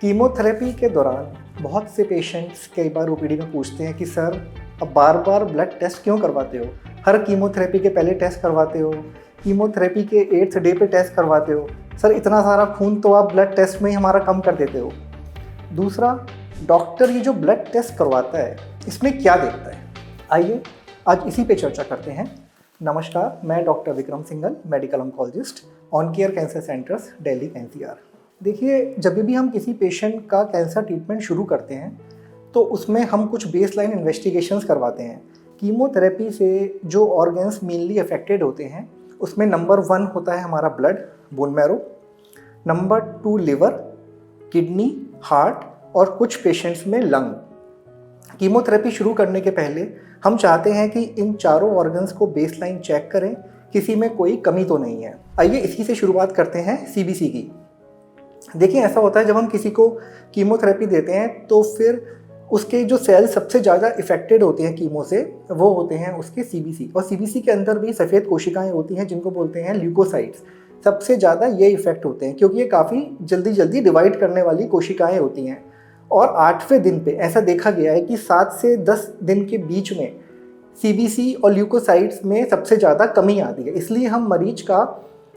Chemotherapy के दौरान बहुत से पेशेंट्स कई बार ओपीडी में पूछते हैं कि सर अब बार बार ब्लड टेस्ट क्यों करवाते हो, हर कीमोथेरेपी के पहले टेस्ट करवाते हो, कीमोथेरेपी के 8th डे पे टेस्ट करवाते हो, सर इतना सारा खून तो आप ब्लड टेस्ट में ही हमारा कम कर देते हो। दूसरा, डॉक्टर ये जो ब्लड टेस्ट करवाता है इसमें क्या देखता है, आइए आज इसी पे चर्चा करते हैं। नमस्कार, मैं doctor Vikram Singhal, medical oncologist, on care cancer centres, Delhi NCR. देखिए, जब भी हम किसी पेशेंट का कैंसर ट्रीटमेंट शुरू करते हैं तो उसमें हम कुछ बेसलाइन इन्वेस्टिगेशंस करवाते हैं। कीमोथेरेपी से जो ऑर्गन्स मेनली अफेक्टेड होते हैं उसमें नंबर 1 होता है हमारा blood, bone marrow, number 2 liver, kidney, heart और कुछ पेशेंट्स में लंग। कीमोथेरेपी शुरू करने के पहले हम चाहते हैं कि इन चारों ऑर्गन्स को बेसलाइन चेक करें, किसी में कोई कमी तो नहीं है। आइए इसी से शुरुआत करते हैं सीबीसी की। देखिए, ऐसा होता है जब हम किसी को कीमोथेरेपी देते हैं तो फिर उसके जो सेल सबसे ज़्यादा इफेक्टेड होते हैं कीमो से, वो होते हैं उसके सीबीसी। और सीबीसी के अंदर भी सफ़ेद कोशिकाएं होती हैं जिनको बोलते हैं ल्यूकोसाइट्स। सबसे ज़्यादा ये इफेक्ट होते हैं क्योंकि ये काफ़ी जल्दी डिवाइड करने वाली कोशिकाएं होती हैं। और 8वें दिन पे ऐसा देखा गया है कि 7 से 10 दिन के बीच में सीबीसी और ल्यूकोसाइट्स में सबसे ज़्यादा कमी आती है। इसलिए हम मरीज का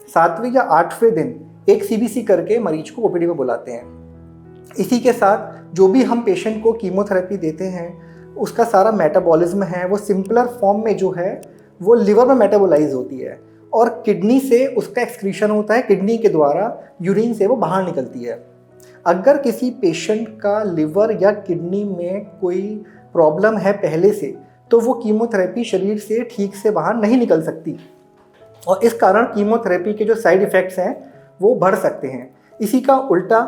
7वें या 8वें दिन एक सीबीसी करके मरीज को ओपीडी में बुलाते हैं। इसी के साथ जो भी हम पेशेंट को कीमोथेरेपी देते हैं उसका सारा मेटाबॉलिज्म है वो सिंपलर फॉर्म में जो है वो लिवर में मेटाबोलाइज होती है और किडनी से उसका एक्सक्रीशन होता है, किडनी के द्वारा यूरिन से वो बाहर निकलती है। अगर किसी पेशेंट का लिवर या किडनी में कोई प्रॉब्लम है पहले से तो वो कीमोथेरेपी शरीर से ठीक से बाहर नहीं निकल सकती और इस कारण कीमोथेरेपी के जो साइड इफ़ेक्ट्स हैं वो बढ़ सकते हैं। इसी का उल्टा,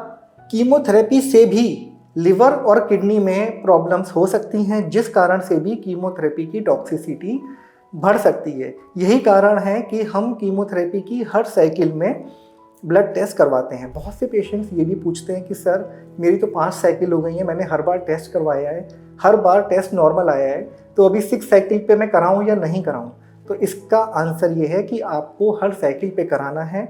कीमोथेरेपी से भी लिवर और किडनी में प्रॉब्लम्स हो सकती हैं जिस कारण से भी कीमोथेरेपी की टॉक्सिसिटी बढ़ सकती है। यही कारण है कि हम कीमोथेरेपी की हर साइकिल में ब्लड टेस्ट करवाते हैं। बहुत से पेशेंट्स ये भी पूछते हैं कि सर मेरी तो 5 साइकिल हो गई हैं, मैंने हर बार टेस्ट करवाया है, हर बार टेस्ट नॉर्मल आया है, तो अभी 6 साइकिल पे मैं कराऊं या नहीं कराऊं। तो इसका आंसर ये है कि आपको हर साइकिल पे कराना है।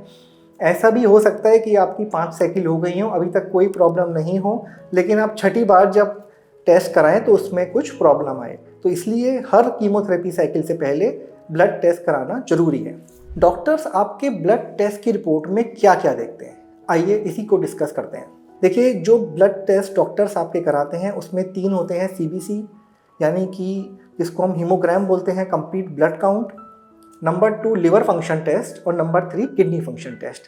ऐसा भी हो सकता है कि आपकी 5 साइकिल हो गई हो, अभी तक कोई प्रॉब्लम नहीं हो, लेकिन आप 6ठी बार जब टेस्ट कराएं तो उसमें कुछ प्रॉब्लम आए। तो इसलिए हर कीमोथेरेपी साइकिल से पहले ब्लड टेस्ट कराना जरूरी है। डॉक्टर्स आपके ब्लड टेस्ट की रिपोर्ट में क्या क्या देखते हैं, आइए इसी को डिस्कस करते हैं। देखिए, जो ब्लड टेस्ट डॉक्टर्स आपके कराते हैं उसमें 3 होते हैं सीबीसी, यानी कि जिसको हम हीमोग्राम बोलते हैं, complete blood count, number 2 liver function test और नंबर 3 किडनी फंक्शन टेस्ट।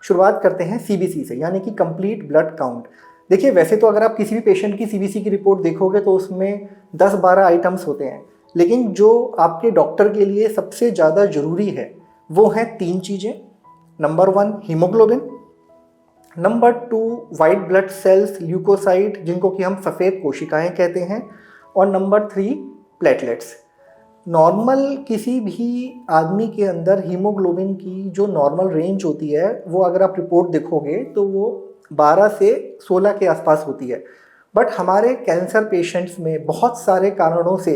शुरुआत करते हैं सीबीसी से, यानी कि कंप्लीट ब्लड काउंट। देखिए, वैसे तो अगर आप किसी भी पेशेंट की सीबीसी की रिपोर्ट देखोगे तो उसमें 10-12 आइटम्स होते हैं, लेकिन जो आपके डॉक्टर के लिए सबसे ज़्यादा ज़रूरी है वो हैं 3 चीज़ें। Number 1 haemoglobin, number 2 white blood cells leucocyte जिनको कि हम सफ़ेद कोशिकाएं कहते हैं, और नंबर 3 प्लेटलेट्स। नॉर्मल किसी भी आदमी के अंदर हीमोग्लोबिन की जो नॉर्मल रेंज होती है वो अगर आप रिपोर्ट देखोगे तो वो 12 से 16 के आसपास होती है। बट हमारे कैंसर पेशेंट्स में बहुत सारे कारणों से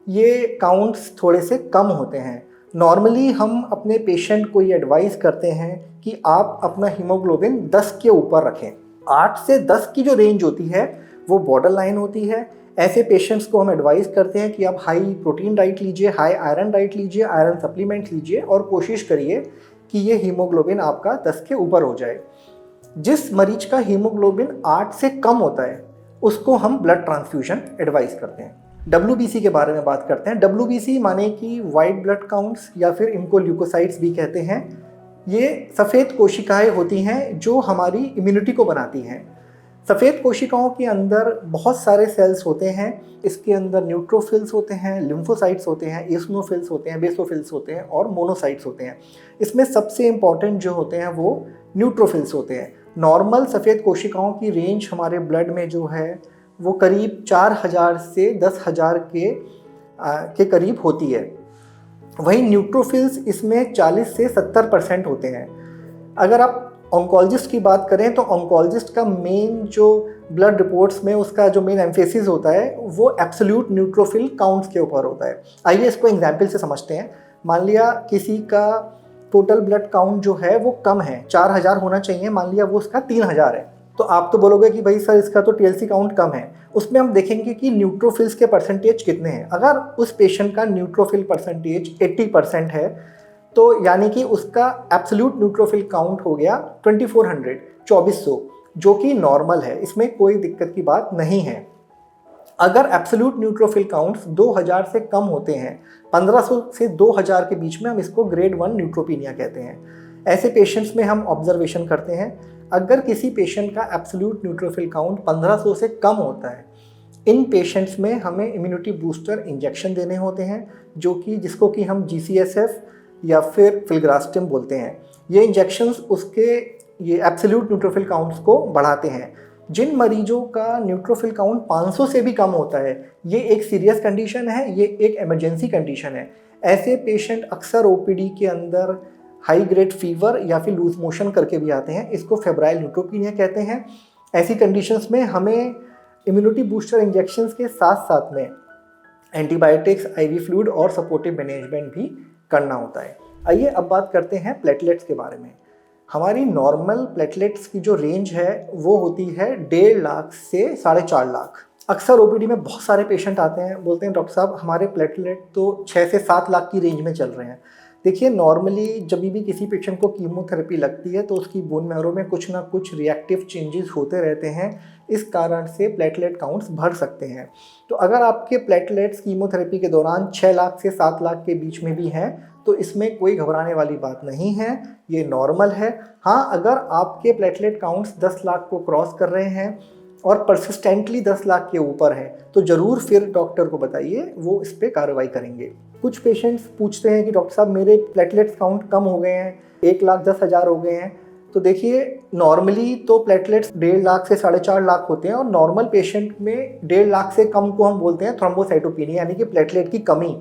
ये काउंट्स थोड़े से कम होते हैं। नॉर्मली हम अपने पेशेंट को ये एडवाइस करते हैं कि आप अपना हीमोग्लोबिन 10 के ऊपर रखें। 8 से 10 की जो रेंज होती है वो बॉर्डर लाइन होती है। ऐसे पेशेंट्स को हम एडवाइस करते हैं कि आप हाई प्रोटीन डाइट लीजिए, हाई आयरन डाइट लीजिए, आयरन सप्लीमेंट लीजिए और कोशिश करिए कि ये हीमोग्लोबिन आपका 10 के ऊपर हो जाए। जिस मरीज का हीमोग्लोबिन 8 से कम होता है उसको हम ब्लड ट्रांसफ्यूजन एडवाइस करते हैं। WBC के बारे में बात करते हैं। WBC माने कि वाइट ब्लड काउंट्स, या फिर इनको ल्यूकोसाइट्स भी कहते हैं। ये सफ़ेद कोशिकाएं होती हैं जो हमारी इम्यूनिटी को बनाती हैं। सफ़ेद कोशिकाओं के अंदर बहुत सारे सेल्स होते हैं। इसके अंदर न्यूट्रोफिल्स होते हैं, लिम्फोसाइट्स होते हैं, एसिनोफिल्स होते हैं, बेसोफिल्स होते हैं और मोनोसाइट्स होते हैं। इसमें सबसे इम्पॉर्टेंट जो होते हैं वो न्यूट्रोफिल्स होते हैं। नॉर्मल सफ़ेद कोशिकाओं की रेंज हमारे ब्लड में जो है वो करीब 4000 से 10,000 के करीब होती है। वहीं न्यूट्रोफिल्स इसमें 40 से 70% होते हैं। अगर आप ऑन्कोलॉजिस्ट की बात करें तो ऑन्कोलॉजिस्ट का मेन जो ब्लड रिपोर्ट्स में उसका जो मेन एम्फेसिस होता है वो एब्सोल्यूट न्यूट्रोफिल काउंट्स के ऊपर होता है। आइए इसको एग्जाम्पल से समझते हैं। मान लिया किसी का टोटल ब्लड काउंट जो है वो कम है, 4000 होना चाहिए, मान लिया वो उसका 3000 है। तो आप तो बोलोगे कि भाई सर इसका तो टीएलसी काउंट कम है। उसमें हम देखेंगे कि न्यूट्रोफिल्स के परसेंटेज कितने हैं। अगर उस पेशेंट का न्यूट्रोफिल परसेंटेज 80% है तो यानी कि उसका एब्सोल्यूट न्यूट्रोफिल काउंट हो गया 2400 जो कि नॉर्मल है, इसमें कोई दिक्कत की बात नहीं है। अगर एब्सोल्यूट न्यूट्रोफिल काउंट्स 2000 से कम होते हैं, 1500 से 2000 के बीच में, हम इसको ग्रेड 1 न्यूट्रोपीनिया कहते हैं। ऐसे पेशेंट्स में हम ऑब्जर्वेशन करते हैं, अगर किसी पेशेंट का एब्सोल्यूट न्यूट्रोफिल काउंट 1500 से कम होता है, इन पेशेंट्स में हमें इम्यूनिटी बूस्टर इंजेक्शन देने होते हैं, जिसको कि हम GCSF या फिर फिल्ग्रास्टिम बोलते हैं। ये इंजेक्शंस उसके ये एब्सोल्यूट न्यूट्रोफिल काउंट्स को बढ़ाते हैं। जिन मरीजों का न्यूट्रोफिल काउंट 500 से भी कम होता है, ये एक सीरियस कंडीशन है, ये एक इमरजेंसी कंडीशन है। ऐसे पेशेंट अक्सर ओपीडी के अंदर हाई ग्रेड फीवर या फिर लूज मोशन करके भी आते हैं, इसको फेब्राइल न्यूट्रोपीनिया कहते हैं। ऐसी कंडीशंस में हमें इम्यूनिटी बूस्टर इंजेक्शंस के साथ साथ में एंटीबायोटिक्स, IV फ्लूइड और सपोर्टिव मैनेजमेंट भी करना होता है। आइए अब बात करते हैं प्लेटलेट्स के बारे में। हमारी नॉर्मल प्लेटलेट्स की जो रेंज है वो होती है 1.5 लाख से 4.5 लाख। अक्सर ओपीडी में बहुत सारे पेशेंट आते हैं, बोलते हैं डॉक्टर साहब हमारे प्लेटलेट तो 6 से 7 लाख की रेंज में चल रहे हैं। देखिए, नॉर्मली जब भी किसी पेशेंट को कीमोथेरेपी लगती है तो उसकी बोन मैरो में कुछ ना कुछ रिएक्टिव चेंजेस होते रहते हैं, इस कारण से प्लेटलेट काउंट्स बढ़ सकते हैं। तो अगर आपके प्लेटलेट्स कीमोथेरेपी के दौरान 6 लाख से 7 लाख के बीच में भी हैं तो इसमें कोई घबराने वाली बात नहीं है, ये नॉर्मल है। हाँ, अगर आपके प्लेटलेट काउंट्स 10 लाख को क्रॉस कर रहे हैं और परसिस्टेंटली 10 लाख के ऊपर है तो ज़रूर फिर डॉक्टर को बताइए, वो इस पर कार्रवाई करेंगे। कुछ पेशेंट्स पूछते हैं कि डॉक्टर साहब मेरे प्लेटलेट्स काउंट कम हो गए हैं, 1,10,000 हो गए हैं। तो देखिए, नॉर्मली तो प्लेटलेट्स 1.5 लाख से 4.5 लाख होते हैं और नॉर्मल पेशेंट में 1.5 लाख से कम को हम बोलते हैं थ्रोम्बोसाइटोपिनिया, यानी कि प्लेटलेट की कमी।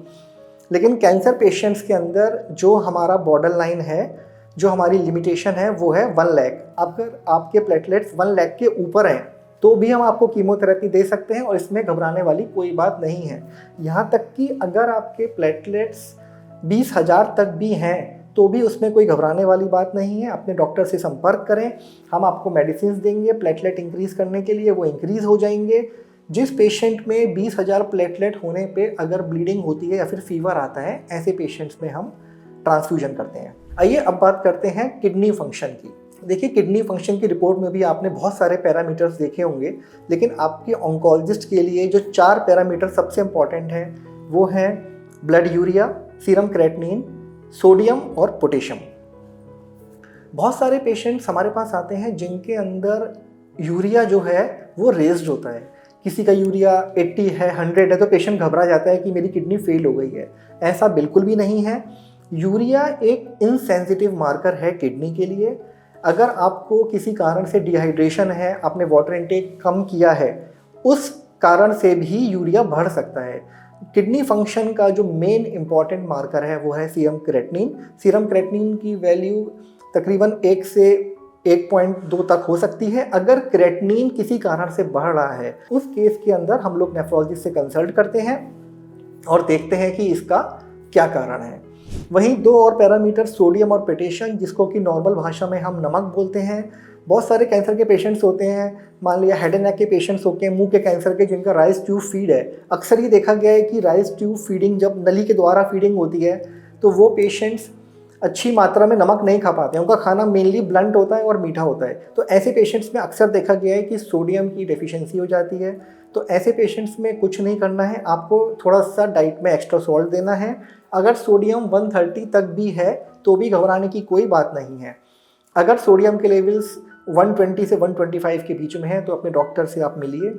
लेकिन कैंसर पेशेंट्स के अंदर जो हमारा बॉर्डर लाइन है, जो हमारी लिमिटेशन है, वो है 1 लाख। अगर आपके प्लेटलेट्स 1 लाख के ऊपर हैं तो भी हम आपको कीमोथेरेपी दे सकते हैं और इसमें घबराने वाली कोई बात नहीं है। यहाँ तक कि अगर आपके प्लेटलेट्स 20,000 तक भी हैं तो भी उसमें कोई घबराने वाली बात नहीं है। अपने डॉक्टर से संपर्क करें, हम आपको मेडिसिन देंगे प्लेटलेट इंक्रीज़ करने के लिए, वो इंक्रीज़ हो जाएंगे। जिस पेशेंट में 20,000 प्लेटलेट होने पे अगर ब्लीडिंग होती है या फिर फीवर आता है, ऐसे पेशेंट्स में हम ट्रांसफ्यूजन करते हैं। आइए अब बात करते हैं किडनी फंक्शन की। देखिए, किडनी फंक्शन की रिपोर्ट में भी आपने बहुत सारे पैरामीटर्स देखे होंगे, लेकिन आपके ऑन्कोलॉजिस्ट के लिए जो 4 पैरामीटर सबसे इंपॉर्टेंट हैं वो हैं blood urea, serum creatinine, sodium और पोटेशियम। बहुत सारे पेशेंट्स हमारे पास आते हैं जिनके अंदर यूरिया जो है वो रेज्ड होता है। किसी का यूरिया 80 है, 100 है तो पेशेंट घबरा जाता है कि मेरी किडनी फेल हो गई है। ऐसा बिल्कुल भी नहीं है। यूरिया एक इनसेंसिटिव मार्कर है किडनी के लिए। अगर आपको किसी कारण से डिहाइड्रेशन है, आपने वाटर इनटेक कम किया है, उस कारण से भी यूरिया बढ़ सकता है। किडनी फंक्शन का जो मेन इंपॉर्टेंट मार्कर है वो है सीरम क्रेटिनिन। सीरम क्रेटिनिन की वैल्यू तकरीबन 1 से 1.2 तक हो सकती है। अगर क्रेटिनिन किसी कारण से बढ़ रहा है, उस केस के अंदर हम लोग नेफ्रोलॉजिस्ट से कंसल्ट करते हैं और देखते हैं कि इसका क्या कारण है। वहीं 2 और पैरामीटर सोडियम और पोटेशियम, जिसको कि नॉर्मल भाषा में हम नमक बोलते हैं। बहुत सारे कैंसर के पेशेंट्स होते हैं, मान लिया हेड एंड नेक के पेशेंट्स होते हैं, मुंह के कैंसर के, जिनका राइस ट्यूब फीड है। अक्सर ये देखा गया है कि राइस ट्यूब फीडिंग, जब नली के द्वारा फीडिंग होती है तो वो पेशेंट्स अच्छी मात्रा में नमक नहीं खा पाते हैं, उनका खाना मेनली ब्लंट होता है और मीठा होता है। तो ऐसे पेशेंट्स में अक्सर देखा गया है कि सोडियम की डेफिशिएंसी हो जाती है। तो ऐसे पेशेंट्स में कुछ नहीं करना है, आपको थोड़ा सा डाइट में एक्स्ट्रा सॉल्ट देना है। अगर सोडियम 130 तक भी है तो भी घबराने की कोई बात नहीं है। अगर सोडियम के लेवल्स 120 से 125 के बीच में है तो अपने डॉक्टर से आप मिलिए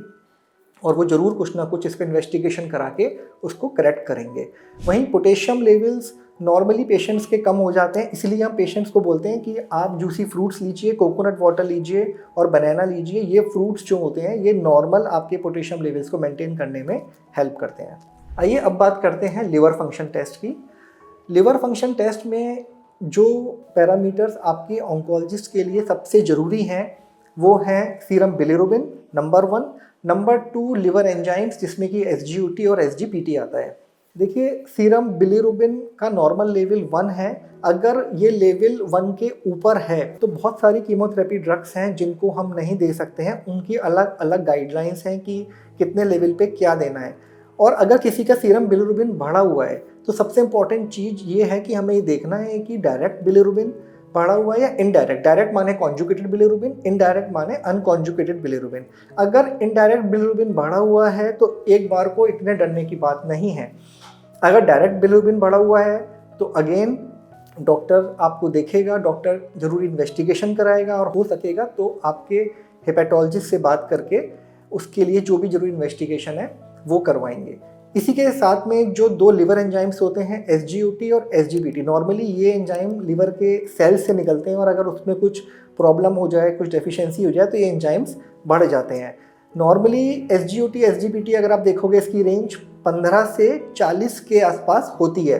और वो ज़रूर कुछ ना कुछ इस पर इन्वेस्टिगेशन करा के उसको करेक्ट करेंगे। वहीं पोटेशियम लेवल्स नॉर्मली पेशेंट्स के कम हो जाते हैं, इसलिए हम पेशेंट्स को बोलते हैं कि आप जूसी फ्रूट्स लीजिए, कोकोनट वाटर लीजिए और बनाना लीजिए। ये फ्रूट्स जो होते हैं ये नॉर्मल आपके पोटेशियम लेवल्स को मेंटेन करने में हेल्प करते हैं। आइए अब बात करते हैं लिवर फंक्शन टेस्ट की। लिवर फंक्शन टेस्ट में जो पैरामीटर्स आपके ऑन्कोलॉजिस्ट के लिए सबसे ज़रूरी हैं वो हैं serum bilirubin number 1, number 2 liver enzymes, जिसमें कि SGOT और SGPT आता है। देखिए, सीरम बिलीरुबिन का नॉर्मल लेवल 1 है। अगर ये लेवल 1 के ऊपर है तो बहुत सारी कीमोथेरेपी ड्रग्स हैं जिनको हम नहीं दे सकते हैं। उनकी अलग अलग गाइडलाइंस हैं कि कितने लेवल पे क्या देना है। और अगर किसी का सीरम बिलीरुबिन बढ़ा हुआ है तो सबसे इम्पॉर्टेंट चीज़ ये है कि हमें ये देखना है कि डायरेक्ट बिलीरुबिन बढ़ा हुआ है या इनडायरेक्ट। डायरेक्ट माने कॉन्जुगेटेड बिलीरुबिन, इनडायरेक्ट माने अनकॉन्जुगेटेड बिलीरुबिन। अगर इनडायरेक्ट बिलीरुबिन बढ़ा हुआ है तो एक बार को इतने डरने की बात नहीं है। अगर डायरेक्ट बिलीरुबिन बढ़ा हुआ है तो अगेन डॉक्टर आपको देखेगा, डॉक्टर ज़रूर इन्वेस्टिगेशन कराएगा और हो सकेगा तो आपके हेपेटोलॉजिस्ट से बात करके उसके लिए जो भी जरूरी इन्वेस्टिगेशन है वो करवाएंगे। इसी के साथ में जो 2 लिवर एंजाइम्स होते हैं, SGOT और SGPT, नॉर्मली ये एंजाइम लिवर के सेल्स से निकलते हैं और अगर उसमें कुछ प्रॉब्लम हो जाए, कुछ डेफिशिएंसी हो जाए तो ये एंजाइम्स बढ़ जाते हैं। नॉर्मली SGOT SGPT अगर आप देखोगे इसकी रेंज 15 से 40 के आसपास होती है।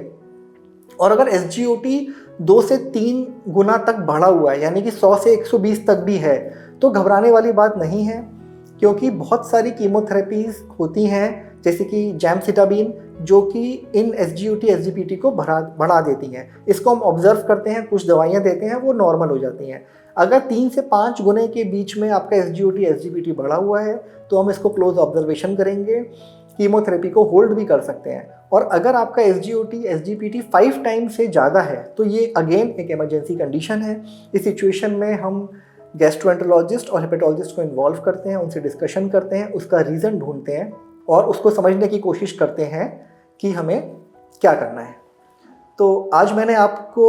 और अगर SGOT 2 से 3 गुना तक बढ़ा हुआ है, यानी कि 100 से 120 तक भी है, तो घबराने वाली बात नहीं है, क्योंकि बहुत सारी कीमोथेरेपीज़ होती हैं जैसे कि जैमसिटाबीन जो कि इन SGOT SGPT को बढ़ा देती हैं। इसको हम ऑब्जर्व करते हैं, कुछ दवाइयाँ देते हैं, वो नॉर्मल हो जाती हैं। अगर 3 से 5 गुने के बीच में आपका SGOT SGPT बढ़ा हुआ है तो हम इसको क्लोज ऑब्जर्वेशन करेंगे, कीमोथेरेपी को होल्ड भी कर सकते हैं। और अगर आपका SGOT SGPT 5 टाइम से ज़्यादा है तो ये अगेन एक इमरजेंसी कंडीशन है। इस सिचुएशन में हम गैस्ट्रोएंटरोलॉजिस्ट और हेपेटोलॉजिस्ट को इन्वॉल्व करते हैं, उनसे डिस्कशन करते हैं, उसका रीज़न ढूंढते हैं और उसको समझने की कोशिश करते हैं कि हमें क्या करना है। तो आज मैंने आपको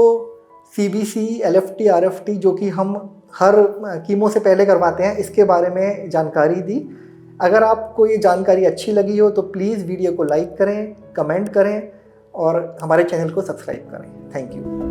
CBC, LFT, RFT जो कि हम हर कीमो से पहले करवाते हैं, इसके बारे में जानकारी दी। अगर आपको ये जानकारी अच्छी लगी हो तो प्लीज़ वीडियो को लाइक करें, कमेंट करें और हमारे चैनल को सब्सक्राइब करें। Thank you.